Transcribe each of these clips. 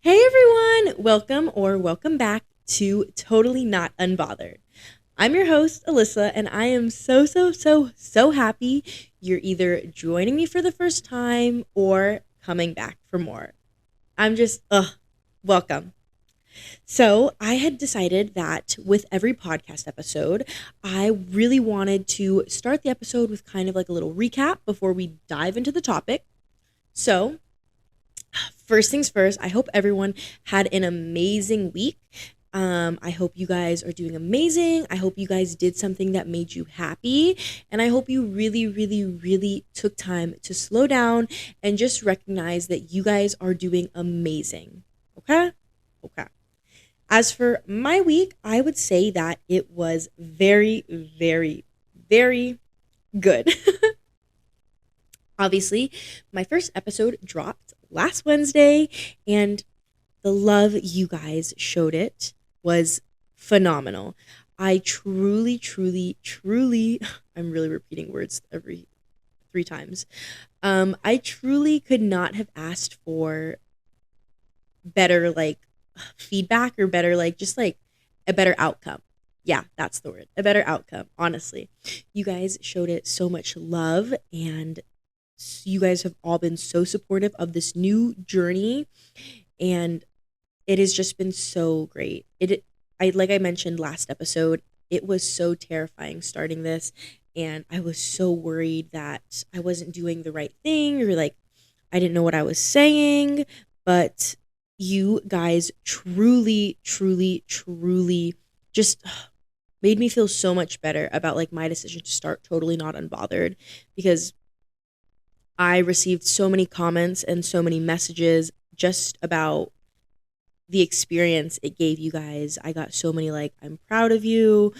Hey everyone! Welcome back to Totally Not Unbothered. I'm your host, Alyssa, and I am so happy you're either joining me for the first time or coming back for more. Welcome. So, I had decided that with every podcast episode, I really wanted to start the episode with kind of like a little recap before we dive into the topic. So, first things first, I hope everyone had an amazing week. I hope you guys are doing amazing. I hope you guys did something that made you happy. And I hope you really took time to slow down and just recognize that you guys are doing amazing. Okay? Okay. As for my week, I would say that it was very good. Obviously, my first episode dropped last Wednesday, and the love you guys showed it was phenomenal. I truly, I'm really repeating words every three times. I truly could not have asked for better, like, feedback or better, like, just like a better outcome. Yeah, that's the word. A better outcome, honestly. You guys showed it so much love, and you guys have all been so supportive of this new journey, and it has just been so great. I like I mentioned last episode, it was so terrifying starting this, and I was so worried that I wasn't doing the right thing, or like I didn't know what I was saying, but you guys truly just made me feel so much better about like my decision to start Totally Not Unbothered, because I received so many comments and so many messages just about the experience it gave you guys. I got so many like, I'm proud of you.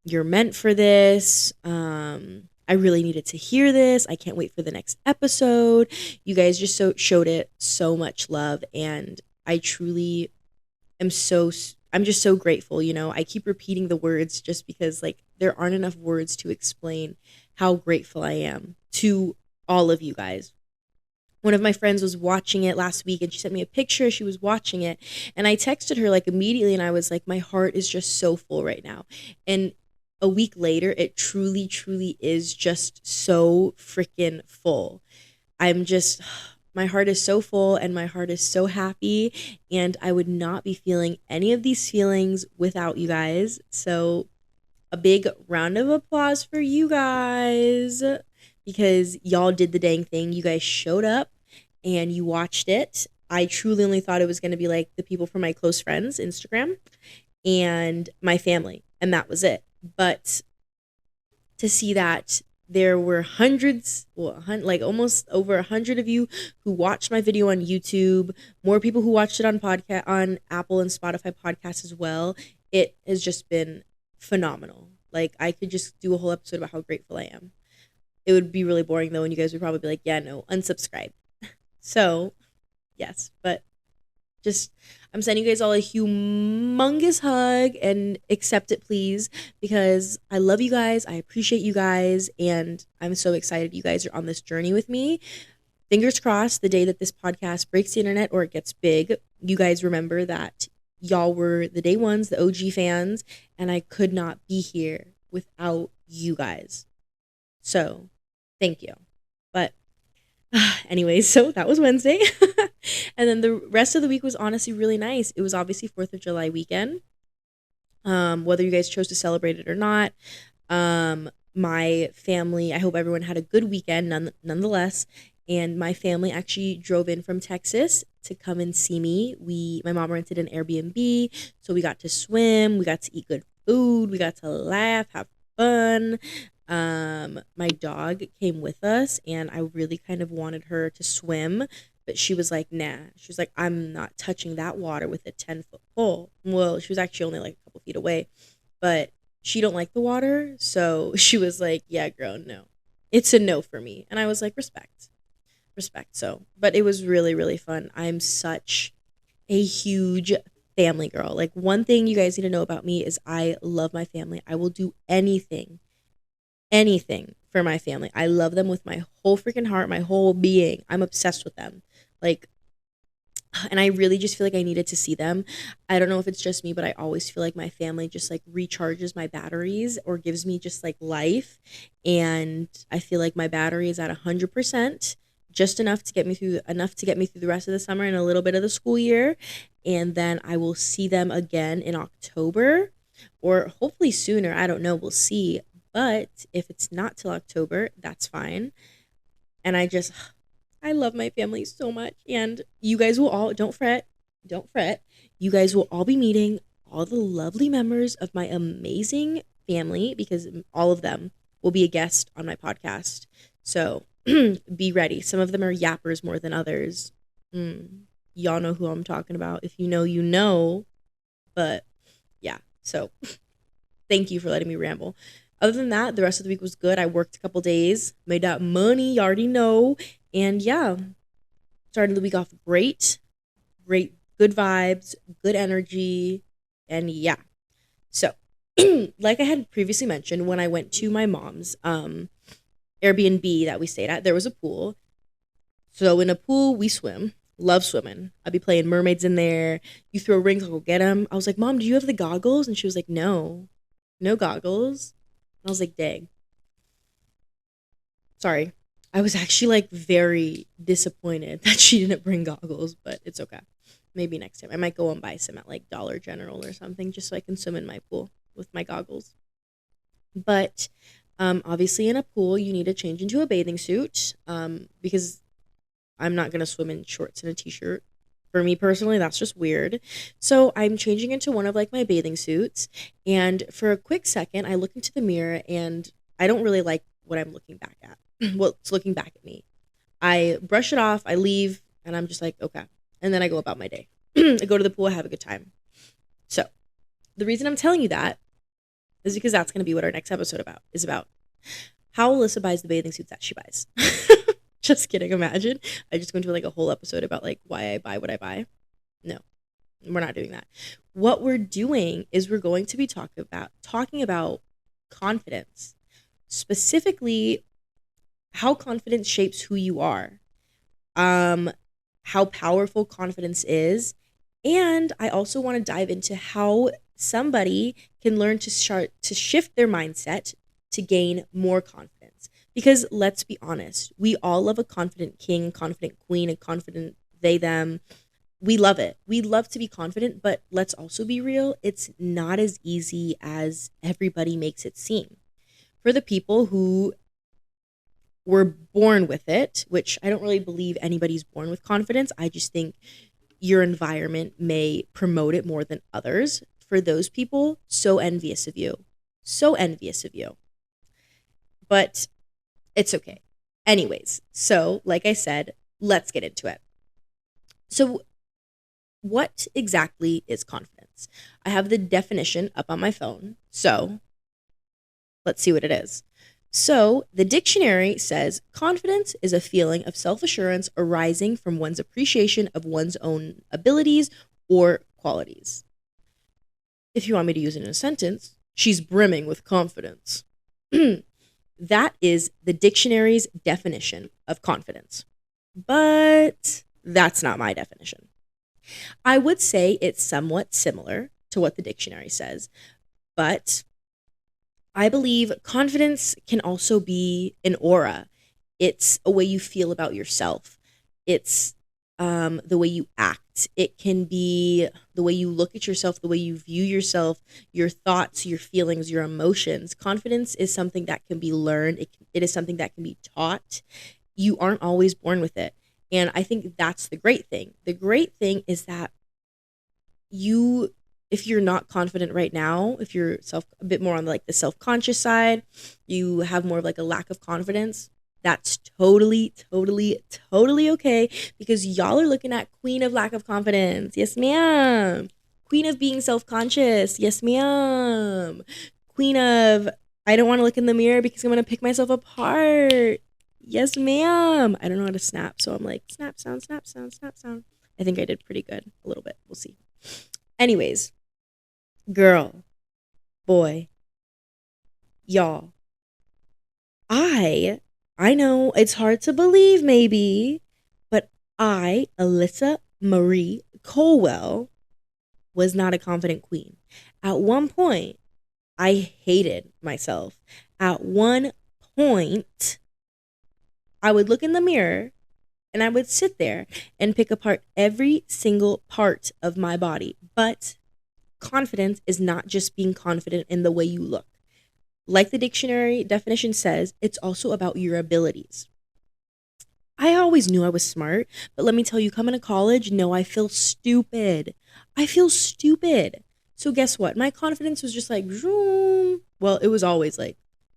You're meant for this. I really needed to hear this. I can't wait for the next episode. You guys just showed it so much love, and I truly am I'm just so grateful, I keep repeating the words just because like there aren't enough words to explain how grateful I am to all of you guys. One of my friends was watching it last week, and she sent me a picture. She was watching it, and I texted her like immediately, and I was like, my heart is just so full right now. And a week later, it truly is just so freaking full. I'm just, my heart is so full, and my heart is so happy, and I would not be feeling any of these feelings without you guys. So a big round of applause for you guys, because y'all did the dang thing. You guys showed up and you watched it. I truly only thought it was going to be like the people from my close friends, Instagram, and my family, and that was it. But to see that there were hundreds, well, like almost over 100 of you who watched my video on YouTube, more people who watched it on podcast, on Apple and Spotify podcasts as well. It has just been phenomenal. Like, I could just do a whole episode about how grateful I am. It would be really boring though, and you guys would probably be like, yeah, no, unsubscribe. So, yes, but just, I'm sending you guys all a humongous hug, and accept it, please, because I love you guys. I appreciate you guys, and I'm so excited you guys are on this journey with me. Fingers crossed, the day that this podcast breaks the internet or it gets big, you guys remember that y'all were the day ones, the OG fans, and I could not be here without you guys. So, thank you. But anyways, so that was Wednesday. And then the rest of the week was honestly really nice. It was obviously 4th of July weekend. Whether you guys chose to celebrate it or not. My family, I hope everyone had a good weekend nonetheless. And my family actually drove in from Texas to come and see me. My mom rented an Airbnb, so we got to swim, we got to eat good food, we got to laugh, have fun. My dog came with us, and I really kind of wanted her to swim, but she was like, nah. She was like, I'm not touching that water with a 10-foot pole. Well, she was actually only like a couple feet away, but she don't like the water, so she was like, yeah, girl, no. It's a no for me. And I was like, respect. So, but it was really fun. I'm such a huge family girl. Like, one thing you guys need to know about me is I love my family. I will do anything for my family. I love them with my whole freaking heart, my whole being. I'm obsessed with them. Like, And I really just feel like I needed to see them. I don't know if it's just me, but I always feel like my family just like recharges my batteries or gives me just like life. And I feel like my battery is at 100%, just enough to get me through the rest of the summer and a little bit of the school year. And then I will see them again in October or hopefully sooner. I don't know. We'll see. But if it's not till October, that's fine. And I love my family so much. And you guys will all, don't fret. You guys will all be meeting all the lovely members of my amazing family because all of them will be a guest on my podcast. So be ready. Some of them are yappers more than others. Y'all know who I'm talking about. If you know, you know. But yeah, so thank you for letting me ramble. Other than that, the rest of the week was good. I worked a couple days, made that money, you already know. And yeah, started the week off great, good vibes, good energy. And yeah. So, like I had previously mentioned, when I went to my mom's Airbnb that we stayed at, there was a pool. So in a pool, we swim. Love swimming. I'd be playing mermaids in there. You throw rings, I'll go get them. I was like, Mom, do you have the goggles? And she was like, no, no goggles. And I was like, dang. Sorry. I was actually like very disappointed that she didn't bring goggles, but it's okay. Maybe next time. I might go and buy some at like Dollar General or something just so I can swim in my pool with my goggles. But obviously, in a pool, you need to change into a bathing suit because I'm not going to swim in shorts and a t shirt. For me personally, that's just weird. So I'm changing into one of like my bathing suits. And for a quick second, I look into the mirror and I don't really like what I'm looking back at. Well, it's looking back at me. I brush it off, I leave, and I'm just like, okay. And then I go about my day. I go to the pool, I have a good time. So the reason I'm telling you that is because that's going to be what our next episode is about. How Alyssa buys the bathing suits that she buys. Just kidding. Imagine I just go into like a whole episode about like why I buy what I buy. No, we're not doing that. What we're doing is we're going to be talking about confidence, specifically how confidence shapes who you are, how powerful confidence is, and I also want to dive into how somebody can learn to start to shift their mindset to gain more confidence. Because let's be honest, we all love a confident king, confident queen, a confident they, them. We love it. We love to be confident, but let's also be real. It's not as easy as everybody makes it seem. For the people who were born with it, which I don't really believe anybody's born with confidence, I just think your environment may promote it more than others. For those people, so envious of you. So envious of you. But it's okay. Anyways, so like I said, let's get into it. So, what exactly is confidence? I have the definition up on my phone. So, let's see what it is. So, the dictionary says confidence is a feeling of self assurance arising from one's appreciation of one's own abilities or qualities. If you want me to use it in a sentence, she's brimming with confidence. That is the dictionary's definition of confidence. But that's not my definition. I would say it's somewhat similar to what the dictionary says, but I believe confidence can also be an aura. It's a way you feel about yourself. It's the way you act. It can be the way you look at yourself, the way you view yourself, your thoughts, your feelings, your emotions. Confidence is something that can be learned. It is something that can be taught. You aren't always born with it. And I think that's the great thing. The great thing is that if you're not confident right now, if you're a bit more on like the self-conscious side, you have more of like a lack of confidence, that's totally, totally, totally okay because y'all are looking at queen of lack of confidence. Yes, ma'am. Queen of being self-conscious. Yes, ma'am. Queen of I don't want to look in the mirror because I'm going to pick myself apart. Yes, ma'am. I don't know how to snap, so I'm like, snap, sound, snap, sound, snap, sound. I think I did pretty good. A little bit. We'll see. Anyways, girl, boy, y'all, I know it's hard to believe maybe, but Alyssa Marie Colwell was not a confident queen. At one point, I hated myself. At one point, I would look in the mirror and I would sit there and pick apart every single part of my body. But confidence is not just being confident in the way you look. Like the dictionary definition says, it's also about your abilities. I always knew I was smart, but let me tell you, coming to college, no, I feel stupid. I feel stupid. So guess what? My confidence was just like, zoom. Well, it was always like,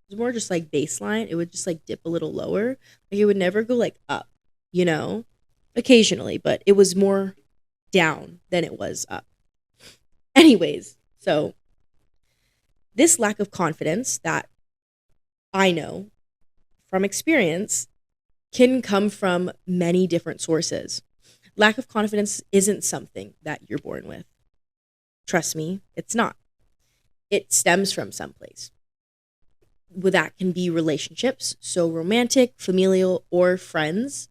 it was more just like baseline. It would just like dip a little lower. Like it would never go like up, you know, occasionally, but it was more down than it was up. Anyways, so this lack of confidence that I know from experience can come from many different sources. Lack of confidence isn't something that you're born with. Trust me, it's not. It stems from someplace. Well, that can be relationships, so romantic, familial, or friends.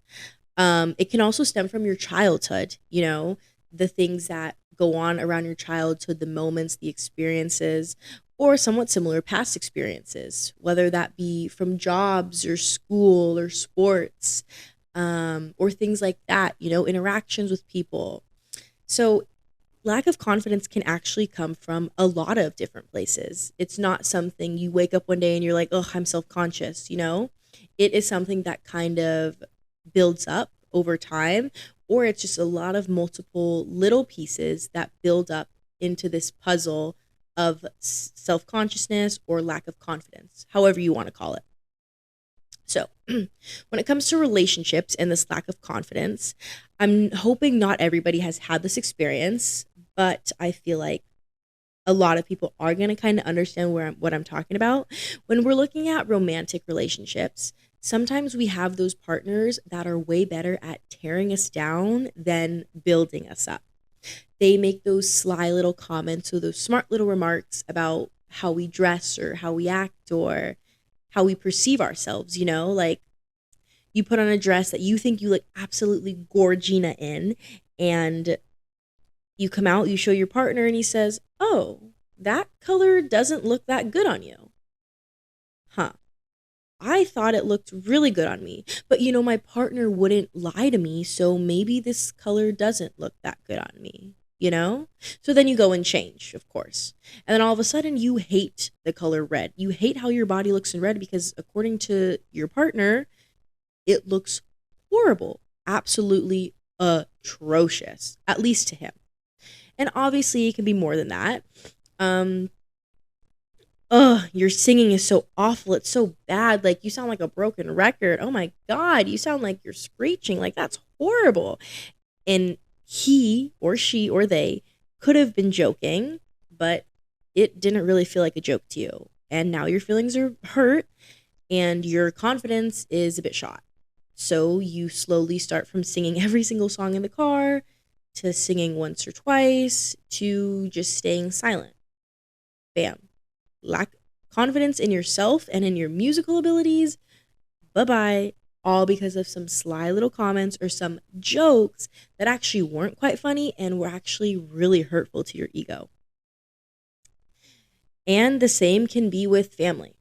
It can also stem from your childhood, you know, the things that go on around your childhood, the moments, the experiences, or somewhat similar past experiences, whether that be from jobs or school or sports, or things like that, you know, interactions with people. So lack of confidence can actually come from a lot of different places. It's not something you wake up one day and you're like, oh, I'm self conscious, you know? It is something that kind of builds up over time, or it's just a lot of multiple little pieces that build up into this puzzle of self consciousness or lack of confidence, however you want to call it. So, when it comes to relationships and this lack of confidence, I'm hoping not everybody has had this experience, but I feel like a lot of people are going to kind of understand what I'm talking about. When we're looking at romantic relationships, sometimes we have those partners that are way better at tearing us down than building us up. They make those sly little comments or those smart little remarks about how we dress or how we act or how we perceive ourselves, you know, like you put on a dress that you think you look absolutely gorgina in, and you come out, you show your partner, and he says, oh, that color doesn't look that good on you. Huh. I thought it looked really good on me, but you know, my partner wouldn't lie to me, so maybe this color doesn't look that good on me, you know? So then you go and change, of course. And then all of a sudden, you hate the color red. You hate how your body looks in red because, according to your partner, it looks horrible, absolutely atrocious, at least to him. And obviously, it can be more than that. Um, Ugh, your singing is so awful. It's so bad. Like you sound like a broken record. Oh my God, you sound like you're screeching. Like that's horrible. And he or she or they could have been joking, but it didn't really feel like a joke to you. And now your feelings are hurt and your confidence is a bit shot. So you slowly start from singing every single song in the car to singing once or twice to just staying silent. Bam. Lack confidence in yourself and in your musical abilities. Bye bye. All because of some sly little comments or some jokes that actually weren't quite funny and were actually really hurtful to your ego. And the same can be with family.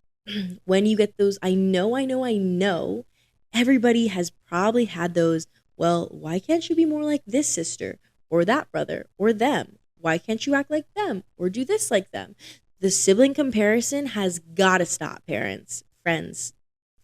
When you get those, I know, everybody has probably had those, well, why can't you be more like this sister or that brother or them? Why can't you act like them or do this like them? The sibling comparison has got to stop, parents, friends,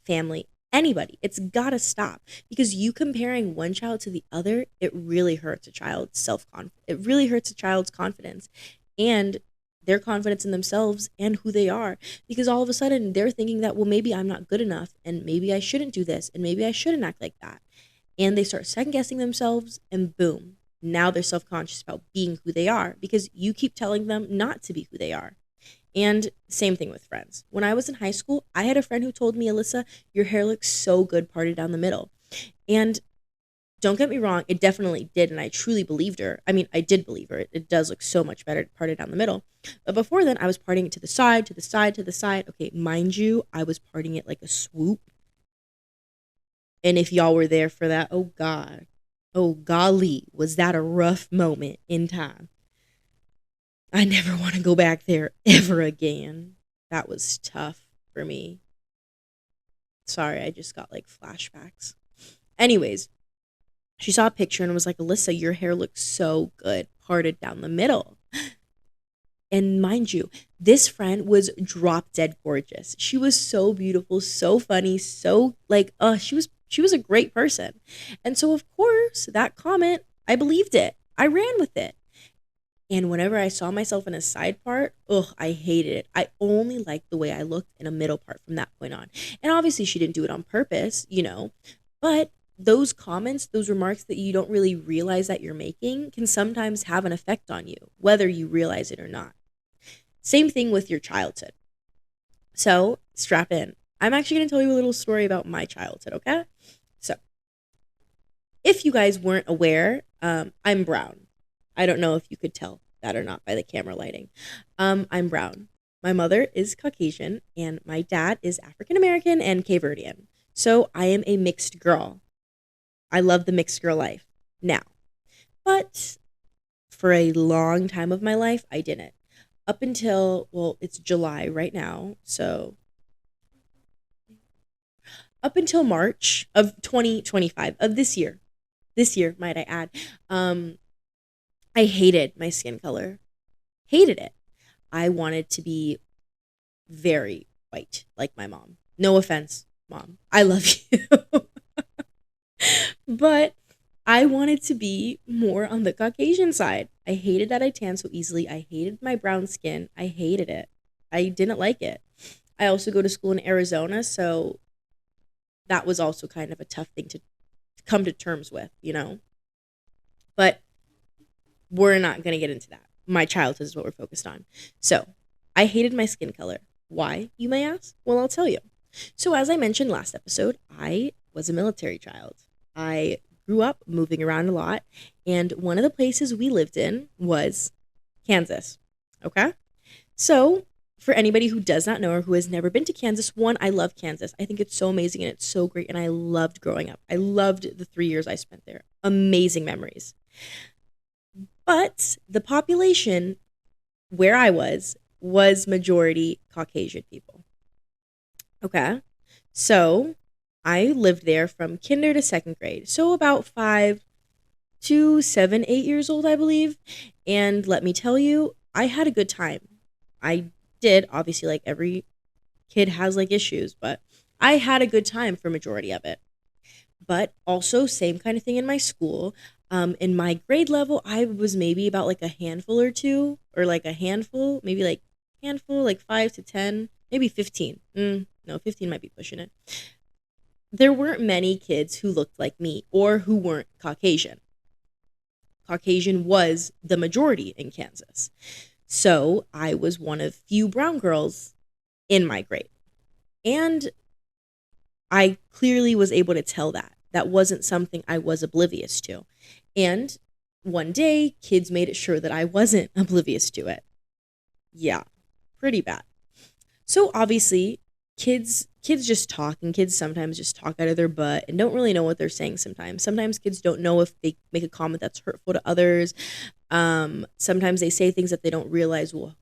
family, anybody. It's got to stop because you comparing one child to the other, it really hurts a child's self-confidence. It really hurts a child's confidence and their confidence in themselves and who they are, because all of a sudden they're thinking that, well, maybe I'm not good enough and maybe I shouldn't do this and maybe I shouldn't act like that. And they start second guessing themselves and boom, now they're self-conscious about being who they are because you keep telling them not to be who they are. And same thing with friends. When I was in high school, I had a friend who told me, Alyssa, your hair looks so good parted down the middle. And don't get me wrong, it definitely did. And I truly believed her. I mean, I did believe her. It does look so much better parted down the middle. But before then, I was parting it to the side, to the side, to the side. Okay, mind you, I was parting it like a swoop. And if y'all were there for that, oh God. Oh, golly, was that a rough moment in time. I never want to go back there ever again. That was tough for me. Sorry, I just got like flashbacks. Anyways, she saw a picture and was like, Alyssa, your hair looks so good, parted down the middle. And mind you, this friend was drop dead gorgeous. She was so beautiful, so funny, so like, she was a great person. And so of course, that comment, I believed it. I ran with it. And whenever I saw myself in a side part, ugh, I hated it. I only liked the way I looked in a middle part from that point on. And obviously, she didn't do it on purpose, but those comments, those remarks that you don't really realize that you're making can sometimes have an effect on you, whether you realize it or not. Same thing with your childhood. So strap in. I'm actually going to tell you a little story about my childhood, okay? So if you guys weren't aware, I'm brown. I don't know if you could tell that or not by the camera lighting. I'm brown. My mother is Caucasian, and my dad is African American and Cape Verdean. So I am a mixed girl. I love the mixed girl life now. But for a long time of my life, I didn't. Up until, well, it's July right now. So up until March of 2025, of this year, might I add, I hated my skin color. Hated it. I wanted to be very white, like my mom. No offense, mom. I love you. But I wanted to be more on the Caucasian side. I hated that I tan so easily. I hated my brown skin. I hated it. I didn't like it. I also go to school in Arizona, so that was also kind of a tough thing to come to terms with. But we're not going to get into that. My childhood is what we're focused on. So I hated my skin color. Why, you may ask? Well, I'll tell you. So, as I mentioned last episode, I was a military child. I grew up moving around a lot, and one of the places we lived in was Kansas. Okay? So, for anybody who does not know or who has never been to Kansas, one, I love Kansas. I think it's so amazing and it's so great, and I loved growing up. I loved the 3 years I spent there. Amazing memories. But the population where I was majority Caucasian people. Okay. So I lived there from kinder to second grade. So about 5 to 7, 8 years old, I believe. And let me tell you, I had a good time. I did, obviously, like every kid has like issues, but I had a good time for majority of it. But also, same kind of thing in my school. In my grade level, I was maybe about like a handful or two, or like a handful, maybe like handful, like 5 to 10, maybe 15. No, 15 might be pushing it. There weren't many kids who looked like me or who weren't Caucasian. Caucasian was the majority in Kansas. So I was one of few brown girls in my grade. And I clearly was able to tell that. That wasn't something I was oblivious to. And one day, kids made it sure that I wasn't oblivious to it. Yeah, pretty bad. So obviously, kids just talk, and kids sometimes just talk out of their butt and don't really know what they're saying sometimes. Sometimes kids don't know if they make a comment that's hurtful to others. Sometimes they say things that they don't realize will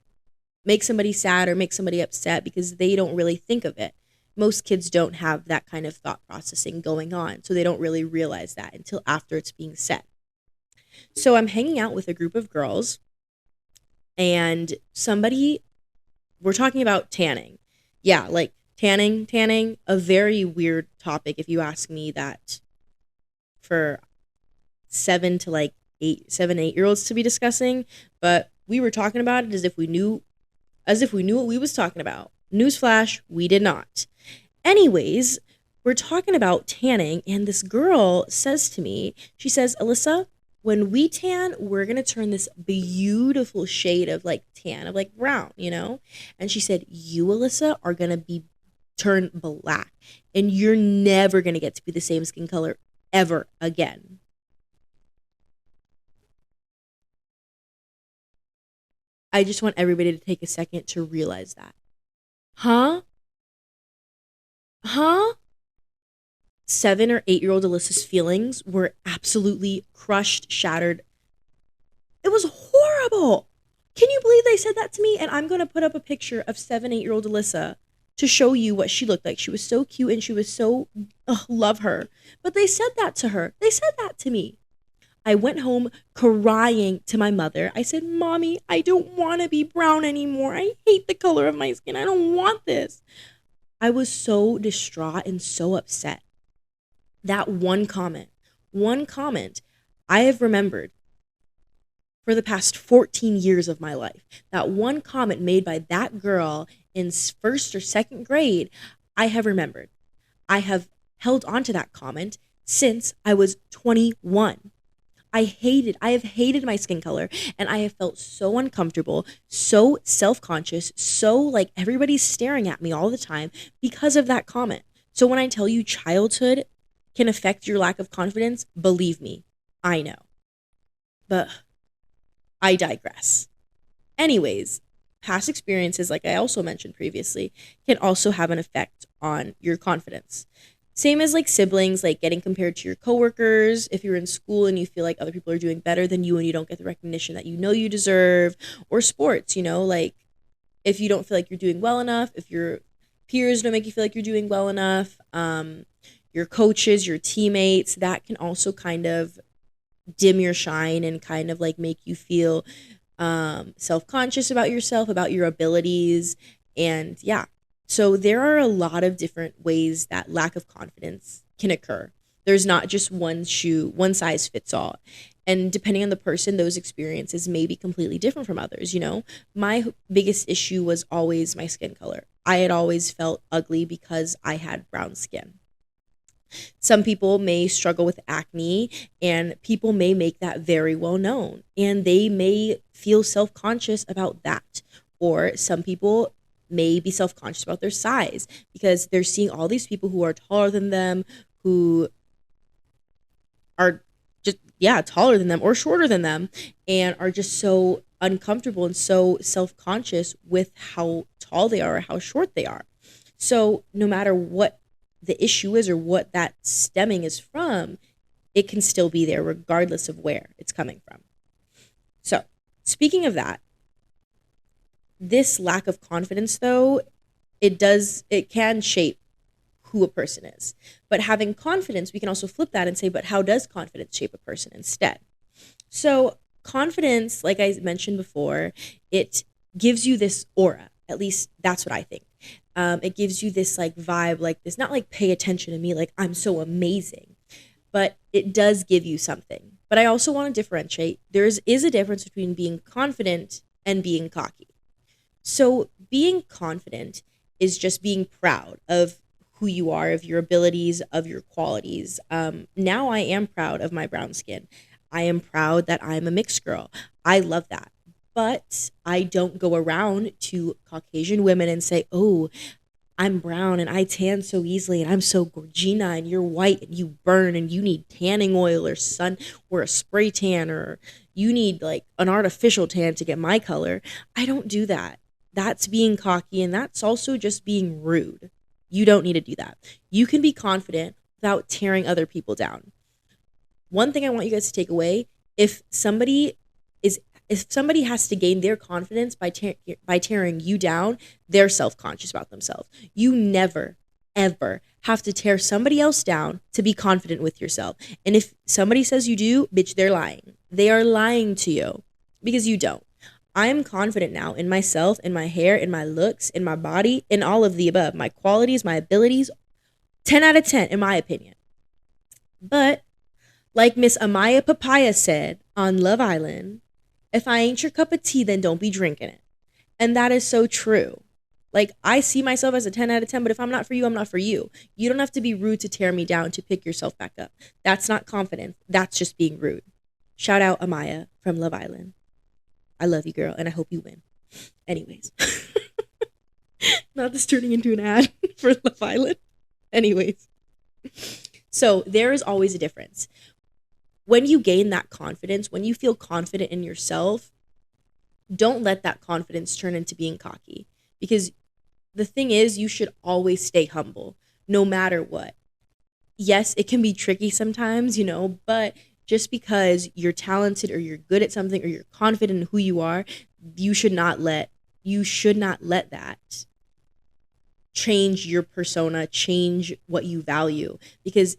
make somebody sad or make somebody upset because they don't really think of it. Most kids don't have that kind of thought processing going on, so they don't really realize that until after it's being said. So I'm hanging out with a group of girls, and we're talking about tanning. Yeah, like tanning, a very weird topic if you ask me that for 7, 8 year olds to be discussing, but we were talking about it as if we knew what we was talking about. Newsflash, we did not. Anyways, we're talking about tanning, and this girl says to me, she says, Alyssa, when we tan, we're going to turn this beautiful shade of like tan, of like brown. And she said, you, Alyssa, are going to be turn black, and you're never going to get to be the same skin color ever again. I just want everybody to take a second to realize that. Huh? Huh? 7 or 8 year old Alyssa's feelings were absolutely crushed, shattered. It was horrible. Can you believe they said that to me? And I'm going to put up a picture of 7, 8 year old Alyssa to show you what she looked like. She was so cute and she was so, love her. But they said that to her. They said that to me. I went home crying to my mother. I said, Mommy, I don't want to be brown anymore. I hate the color of my skin. I don't want this. I was so distraught and so upset. That one comment I have remembered for the past 14 years of my life. That one comment made by that girl in first or second grade, I have remembered. I have held on to that comment since I was 21. I have hated my skin color, and I have felt so uncomfortable, so self-conscious, so like everybody's staring at me all the time because of that comment. So when I tell you childhood can affect your lack of confidence, believe me, I know. But I digress. Anyways, past experiences, like I also mentioned previously, can also have an effect on your confidence. Same as like siblings, like getting compared to your coworkers. If you're in school and you feel like other people are doing better than you and you don't get the recognition that you know you deserve, or sports, like if you don't feel like you're doing well enough, if your peers don't make you feel like you're doing well enough, your coaches, your teammates, that can also kind of dim your shine and kind of like make you feel self-conscious about yourself, about your abilities. And yeah, so there are a lot of different ways that lack of confidence can occur. There's not just one size fits all. And depending on the person, those experiences may be completely different from others. My biggest issue was always my skin color. I had always felt ugly because I had brown skin. Some people may struggle with acne, and people may make that very well known, and they may feel self conscious about that. Or some people may be self conscious about their size because they're seeing all these people who are taller than them, who are just, yeah, taller than them or shorter than them, and are just so uncomfortable and so self conscious with how tall they are or how short they are. So, no matter what the issue is or what that stemming is from, it can still be there regardless of where it's coming from. So, speaking of that, this lack of confidence though, it can shape who a person is. But having confidence, we can also flip that and say, but how does confidence shape a person instead? So, confidence, like I mentioned before, it gives you this aura. At least that's what I think. It gives you this like vibe, like this, not like pay attention to me, like I'm so amazing, but it does give you something. But I also want to differentiate. Is a difference between being confident and being cocky. So being confident is just being proud of who you are, of your abilities, of your qualities. Now I am proud of my brown skin. I am proud that I'm a mixed girl. I love that. But I don't go around to Caucasian women and say, oh, I'm brown and I tan so easily and I'm so gorgina and you're white and you burn and you need tanning oil or sun or a spray tan or you need like an artificial tan to get my color. I don't do that. That's being cocky, and that's also just being rude. You don't need to do that. You can be confident without tearing other people down. One thing I want you guys to take away, if somebody has to gain their confidence by tearing you down, they're self-conscious about themselves. You never ever have to tear somebody else down to be confident with yourself. And if somebody says you do, bitch, they're lying. They are lying to you because you don't. I am confident now in myself, in my hair, in my looks, in my body, in all of the above. My qualities, my abilities, 10 out of 10 in my opinion. But like Miss Amaya Papaya said on Love Island, if I ain't your cup of tea, then don't be drinking it. And that is so true. Like, I see myself as a 10 out of 10, but if I'm not for you, I'm not for you. You don't have to be rude to tear me down to pick yourself back up. That's not confidence. That's just being rude. Shout out Amaya from Love Island. I love you, girl, and I hope you win. Anyways. Not this turning into an ad for Love Island. Anyways. So there is always a difference. When you gain that confidence, when you feel confident in yourself, don't let that confidence turn into being cocky. Because the thing is, you should always stay humble, no matter what. yes, it can be tricky sometimes, but just because you're talented or you're good at something or you're confident in who you are, you should not let you should not let that change your persona, change what you value. Because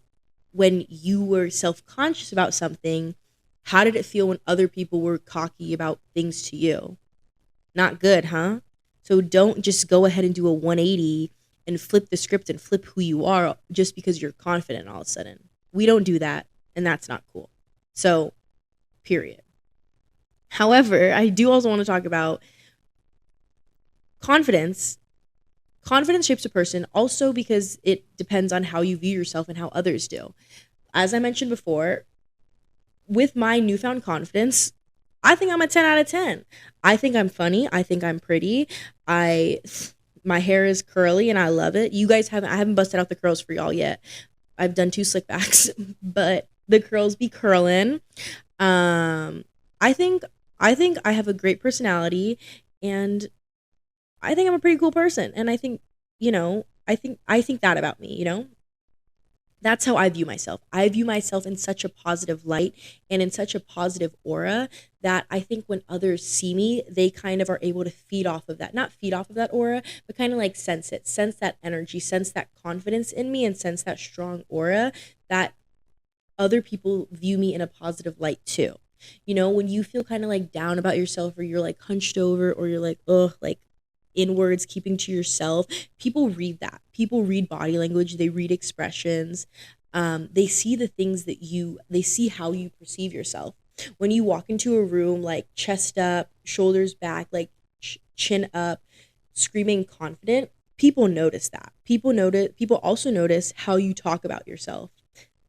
when you were self-conscious about something, how did it feel when other people were cocky about things to you? Not good, huh? So don't just go ahead and do a 180 and flip the script and flip who you are just because you're confident all of a sudden. We don't do that, and that's not cool. So, period. However, I do also want to talk about confidence. Confidence shapes a person also because it depends on how you view yourself and how others do. As I mentioned before, with my newfound confidence, I think I'm a 10 out of 10. I think I'm funny. I think I'm pretty. I My hair is curly and I love it. You guys haven't I haven't busted out the curls for y'all yet. I've done 2 slick backs, but the curls be curling. Um I think I think I have a great personality, and I think I'm a pretty cool person, and I think that about me. That's how I view myself. I view myself in such a positive light and in such a positive aura that I think when others see me, they kind of are able to feed off of that. Not feed off of that aura, but kind of like sense it, sense that energy, sense that confidence in me, and sense that strong aura that other people view me in a positive light too. When you feel kind of like down about yourself, or you're like hunched over, or you're like, ugh, like inwards, keeping to yourself, people read that. People read body language, they read expressions. They see the things they see how you perceive yourself. When you walk into a room, like chest up, shoulders back, like chin up, screaming confident, people notice that. People also notice how you talk about yourself.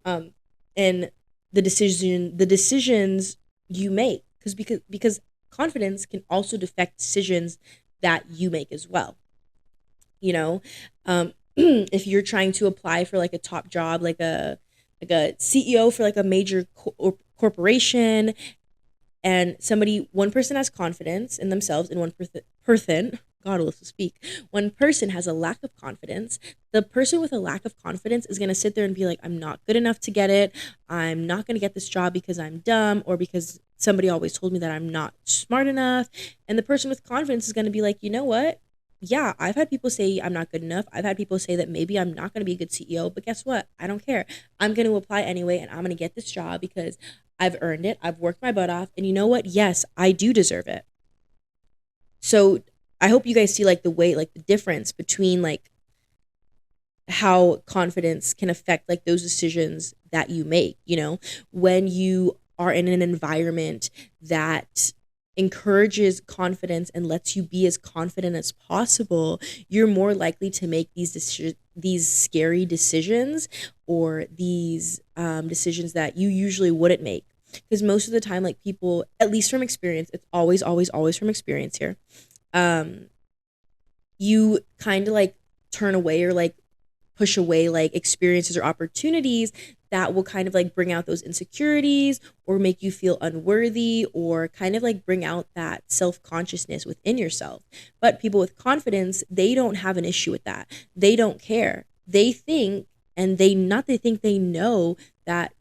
Um, and the decisions you make, because confidence can also affect decisions that you make as well. you know if you're trying to apply for like a top job, like a CEO for like a major corporation, and one person has confidence in themselves, and one person, God will speak, one person has a lack of confidence. The person with a lack of confidence is going to sit there and be like, I'm not good enough to get it. I'm not going to get this job because I'm dumb, or because somebody always told me that I'm not smart enough. And the person with confidence is going to be like, you know what? Yeah, I've had people say I'm not good enough. I've had people say that maybe I'm not going to be a good CEO, but guess what? I don't care. I'm going to apply anyway, and I'm going to get this job because I've earned it. I've worked my butt off. And you know what? Yes, I do deserve it. So I hope you guys see like the way, like the difference between like how confidence can affect like those decisions that you make, when you are in an environment that encourages confidence and lets you be as confident as possible, you're more likely to make these scary decisions, or these decisions that you usually wouldn't make. Because most of the time, like people, at least from experience, it's always, always, always from experience here. Um, you kind of like turn away, or like push away like experiences or opportunities that will kind of like bring out those insecurities, or make you feel unworthy, or kind of like bring out that self-consciousness within yourself. But people with confidence, they don't have an issue with that. They don't care. They think, and they think, they know that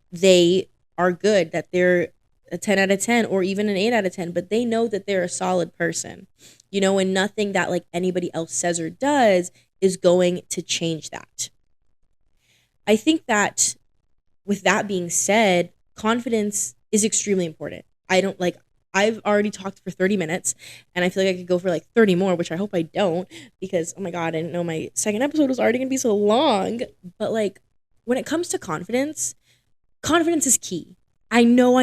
they are good, that they're a 10 out of 10, or even an 8 out of 10, but they know that they're a solid person, and nothing that like anybody else says or does is going to change that. I think that, with that being said, confidence is extremely important. I've already talked for 30 minutes, and I feel like I could go for like 30 more, which I hope I don't, because oh my God, I didn't know my second episode was already going to be so long. But like, when it comes to confidence, confidence is key. I know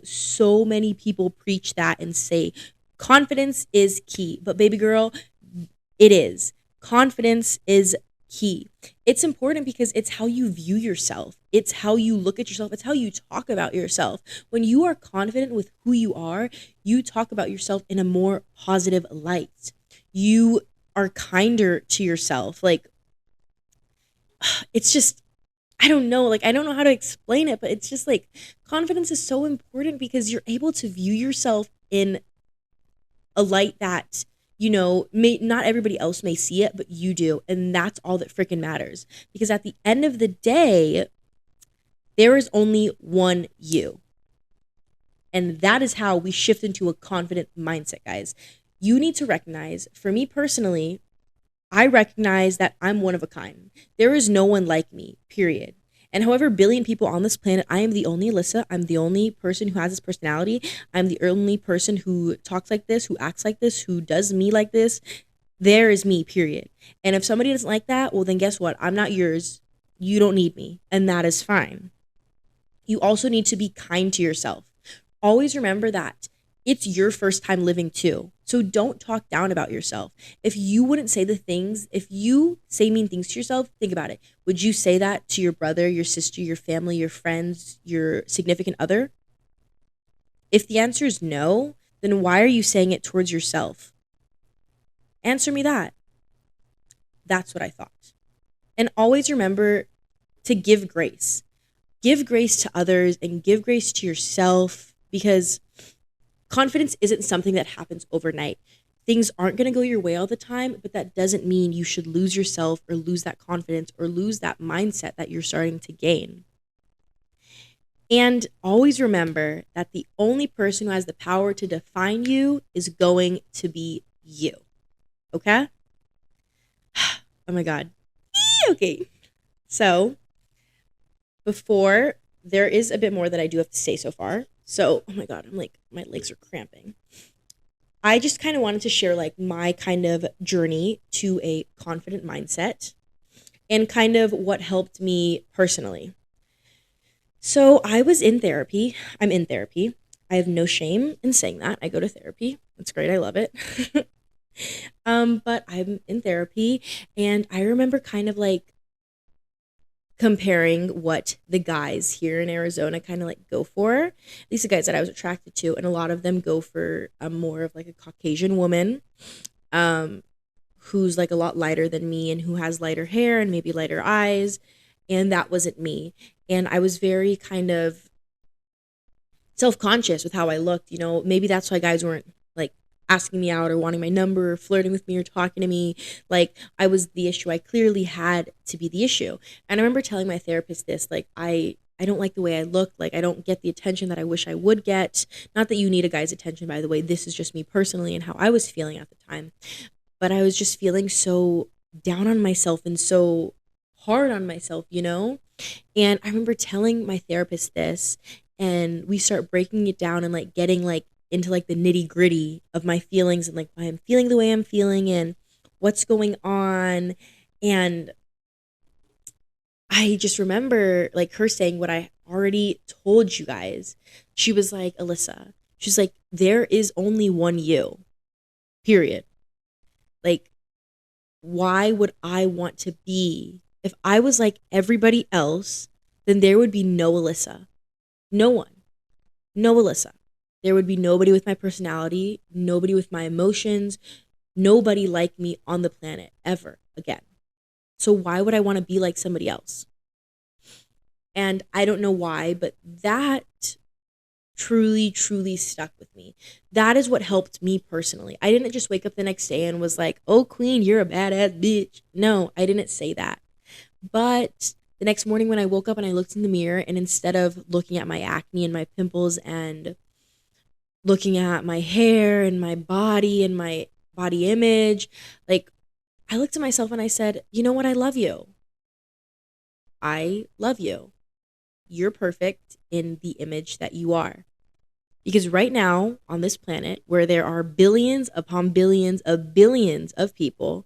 so many people preach that and say confidence is key. But baby girl, it is. Confidence is key. It's important because it's how you view yourself. It's how you look at yourself. It's how you talk about yourself. When you are confident with who you are, you talk about yourself in a more positive light. You are kinder to yourself. Like, it's just, I don't know. Like, I don't know how to explain it, but it's just like confidence is so important because you're able to view yourself in a light that not everybody else may see it, but you do. And that's all that freaking matters. Because at the end of the day, there is only one you. And that is how we shift into a confident mindset, guys. You need to recognize, for me personally, I recognize that I'm one of a kind. There is no one like me, period. And however billion people on this planet, I am the only Alyssa. I'm the only person who has this personality. I'm the only person who talks like this, who acts like this, who does me like this. There is me, period. And if somebody doesn't like that, well, then guess what? I'm not yours. You don't need me. And that is fine. You also need to be kind to yourself. Always remember that it's your first time living too. So don't talk down about yourself. If you wouldn't say the things, if you say mean things to yourself, think about it. Would you say that to your brother, your sister, your family, your friends, your significant other? If the answer is no, then why are you saying it towards yourself? Answer me that. That's what I thought. And always remember to give grace. Give grace to others and give grace to yourself, because confidence isn't something that happens overnight. Things aren't going to go your way all the time, but that doesn't mean you should lose yourself or lose that confidence or lose that mindset that you're starting to gain. And always remember that the only person who has the power to define you is going to be you. Okay? Oh my God. Okay. So, before, there is a bit more that I do have to say so far. So, oh my God, I'm like, my legs are cramping. I just kind of wanted to share like my kind of journey to a confident mindset and kind of what helped me personally. So I was in therapy. I'm in therapy. I have no shame in saying that. I go to therapy. It's great. I love it. But I'm in therapy, and I remember kind of like comparing what the guys here in Arizona kind of like go for, at least the guys that I was attracted to, and a lot of them go for a more of like a Caucasian woman, um, who's like a lot lighter than me and who has lighter hair and maybe lighter eyes, and that wasn't me. And I was very kind of self-conscious with how I looked. Maybe that's why guys weren't like asking me out or wanting my number or flirting with me or talking to me. Like, I was the issue. I clearly had to be the issue. And I remember telling my therapist this, like, I don't like the way I look. Like, I don't get the attention that I wish I would get. Not that you need a guy's attention, by the way. This is just me personally and how I was feeling at the time. But I was just feeling so down on myself and so hard on myself. And I remember telling my therapist this, and we start breaking it down and like getting like into like the nitty gritty of my feelings and like why I'm feeling the way I'm feeling and what's going on. And I just remember like her saying what I already told you guys. She was like, Alyssa, she's like, there is only one you, period. Like, why would I want to be, if I was like everybody else, then there would be no Alyssa. No one. No Alyssa. There would be nobody with my personality, nobody with my emotions, nobody like me on the planet ever again. So why would I want to be like somebody else? And I don't know why, but that truly, truly stuck with me. That is what helped me personally. I didn't just wake up the next day and was like, oh, queen, you're a badass bitch. No, I didn't say that. But the next morning when I woke up and I looked in the mirror, and instead of looking at my acne and my pimples and looking at my hair and my body and my body image, like, I looked at myself and I said, you know what? I love you. I love you. You're perfect in the image that you are. Because right now on this planet, where there are billions upon billions of people,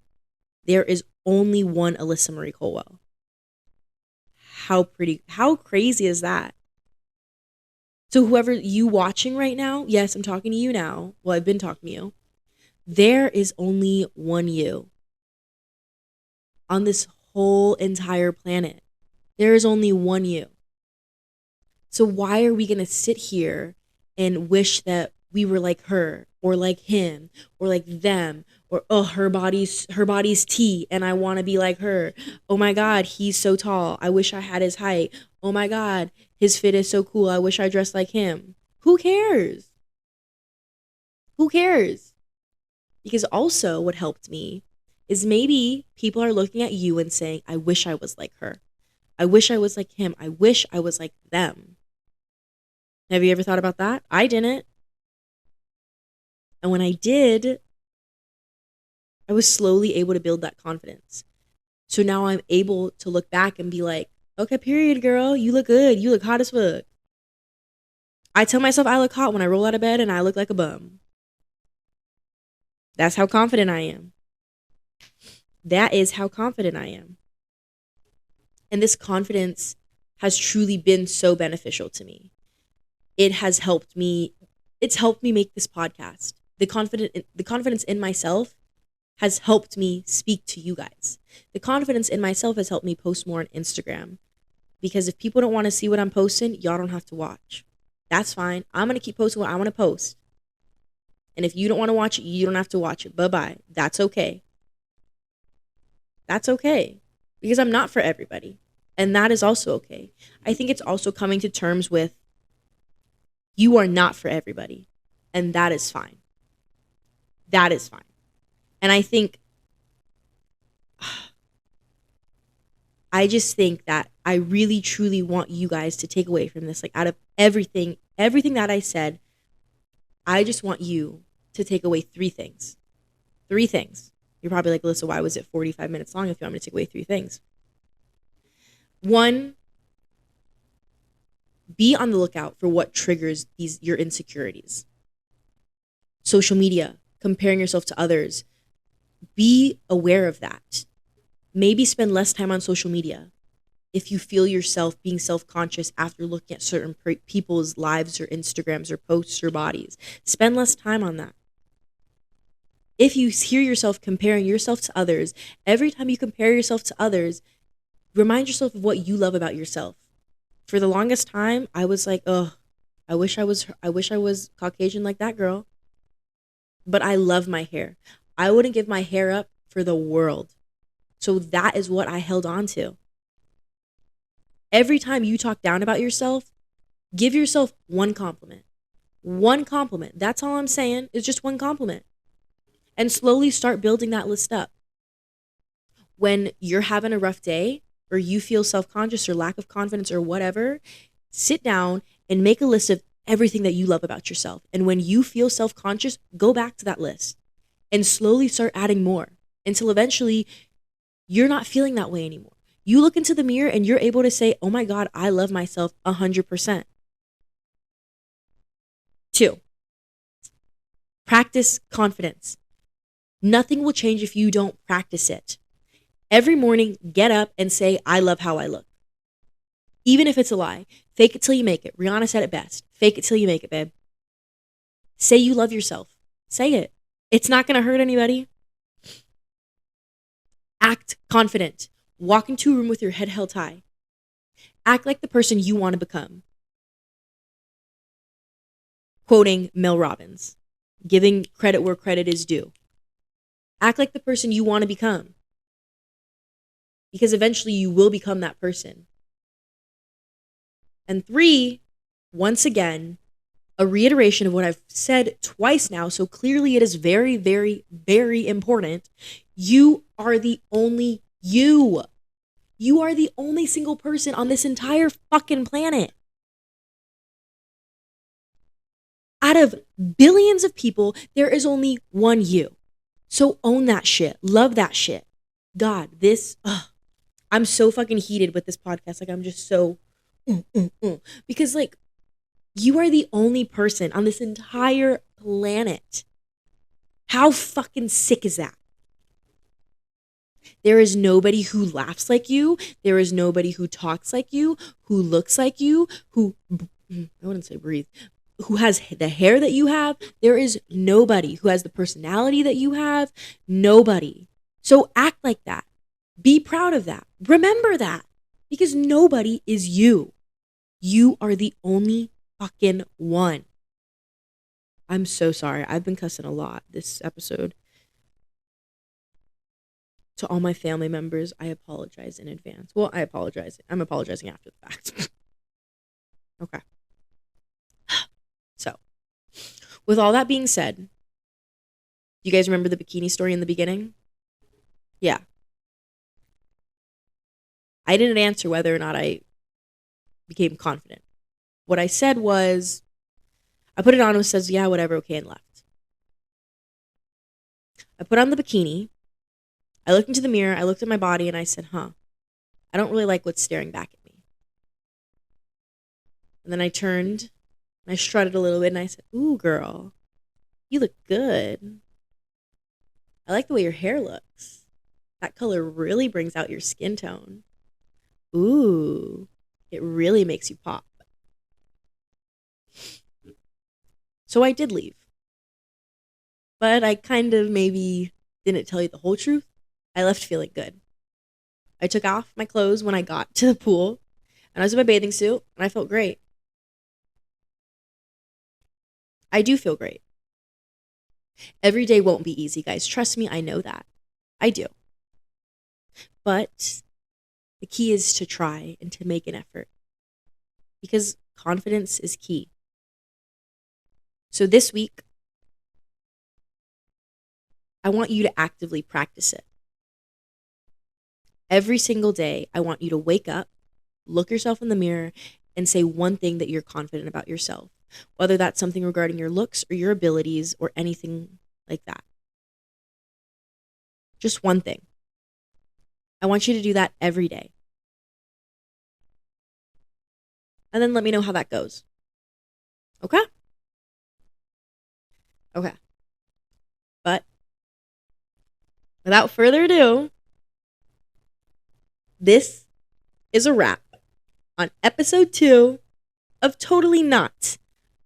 there is only one Alyssa Marie Colwell. How crazy is that? So whoever you watching right now, yes, I'm talking to you now. Well, I've been talking to you. There is only one you on this whole entire planet. There is only one you. So why are we going to sit here and wish that we were like her or like him or like them, or, oh, her body's T and I want to be like her. Oh my God, he's so tall. I wish I had his height. Oh my God, his fit is so cool. I wish I dressed like him. Who cares? Who cares? Because also what helped me is maybe people are looking at you and saying, I wish I was like her. I wish I was like him. I wish I was like them. Have you ever thought about that? I didn't. And when I did, I was slowly able to build that confidence. So now I'm able to look back and be like, okay, period, girl. You look good. You look hot as fuck. I tell myself I look hot when I roll out of bed and I look like a bum. That's how confident I am. That is how confident I am. And this confidence has truly been so beneficial to me. It has helped me. It's helped me make this podcast. The confidence in myself has helped me speak to you guys. The confidence in myself has helped me post more on Instagram. Because if people don't want to see what I'm posting, y'all don't have to watch. That's fine. I'm going to keep posting what I want to post. And if you don't want to watch it, you don't have to watch it. Bye-bye. That's okay. That's okay. Because I'm not for everybody. And that is also okay. I think it's also coming to terms with you are not for everybody. And that is fine. That is fine. And I think, I just think that I really truly want you guys to take away from this. Like out of everything that I said, I just want you to take away 3 things. 3 things. You're probably like, Alyssa, why was it 45 minutes long if you want me to take away 3 things? 1, be on the lookout for what triggers your insecurities. Social media, comparing yourself to others. Be aware of that. Maybe spend less time on social media. If you feel yourself being self-conscious after looking at certain people's lives or Instagrams or posts or bodies, spend less time on that. If you hear yourself comparing yourself to others, every time you compare yourself to others, remind yourself of what you love about yourself. For the longest time, I was like, oh, I wish I was Caucasian like that girl. But I love my hair. I wouldn't give my hair up for the world. So that is what I held on to. Every time you talk down about yourself, give yourself 1 compliment. 1 compliment. That's all I'm saying is just 1 compliment. And slowly start building that list up. When you're having a rough day or you feel self-conscious or lack of confidence or whatever, sit down and make a list of everything that you love about yourself. And when you feel self-conscious, go back to that list and slowly start adding more until eventually you're not feeling that way anymore. You look into the mirror and you're able to say, oh my God, I love myself 100%. 2, practice confidence. Nothing will change if you don't practice it. Every morning, get up and say, I love how I look. Even if it's a lie, fake it till you make it. Rihanna said it best. Fake it till you make it, babe. Say you love yourself. Say it. It's not going to hurt anybody. Act confident. Walk into a room with your head held high. Act like the person you want to become. Quoting Mel Robbins, giving credit where credit is due. Act like the person you want to become. Because eventually you will become that person. And 3, once again, a reiteration of what I've said twice now, so clearly it is very, very, very important. You are the only you. You are the only single person on this entire fucking planet. Out of billions of people, there is only one you. So own that shit. Love that shit. God, I'm so fucking heated with this podcast. Like, I'm just so, because like, you are the only person on this entire planet. How fucking sick is that? There is nobody who laughs like you. There is nobody who talks like you, who looks like you, I wouldn't say breathe, who has the hair that you have. There is nobody who has the personality that you have. Nobody. So act like that. Be proud of that. Remember that. Because nobody is you. You are the only fucking one. I'm so sorry. I've been cussing a lot this episode. To all my family members, I apologize in advance. Well, I apologize. I'm apologizing after the fact. Okay. So, with all that being said, Do you guys remember the bikini story in the beginning? Yeah. I didn't answer whether or not I became confident. What I said was, I put it on and says, yeah, whatever, okay, and left. I put on the bikini. I looked into the mirror. I looked at my body and I said, I don't really like what's staring back at me. And then I turned and I strutted a little bit and I said, ooh, girl, you look good. I like the way your hair looks. That color really brings out your skin tone. Ooh, it really makes you pop. So I did leave. But I kind of maybe didn't tell you the whole truth. I left feeling good. I took off my clothes when I got to the pool, and I was in my bathing suit, and I felt great. I do feel great. Every day won't be easy, guys. Trust me, I know that. I do. But the key is to try and to make an effort, because confidence is key. So this week, I want you to actively practice it. Every single day, I want you to wake up, look yourself in the mirror, and say one thing that you're confident about yourself, whether that's something regarding your looks or your abilities or anything like that. Just one thing. I want you to do that every day. And then let me know how that goes. Okay? Okay. But without further ado, this is a wrap on episode 2 of Totally Not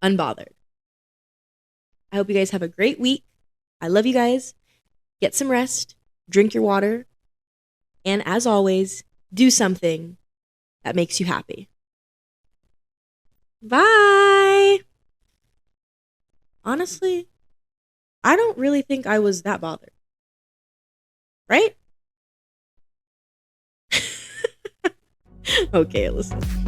Unbothered. I hope you guys have a great week. I love you guys. Get some rest, drink your water, and as always, do something that makes you happy. Bye. Honestly, I don't really think I was that bothered. Right? Okay, listen.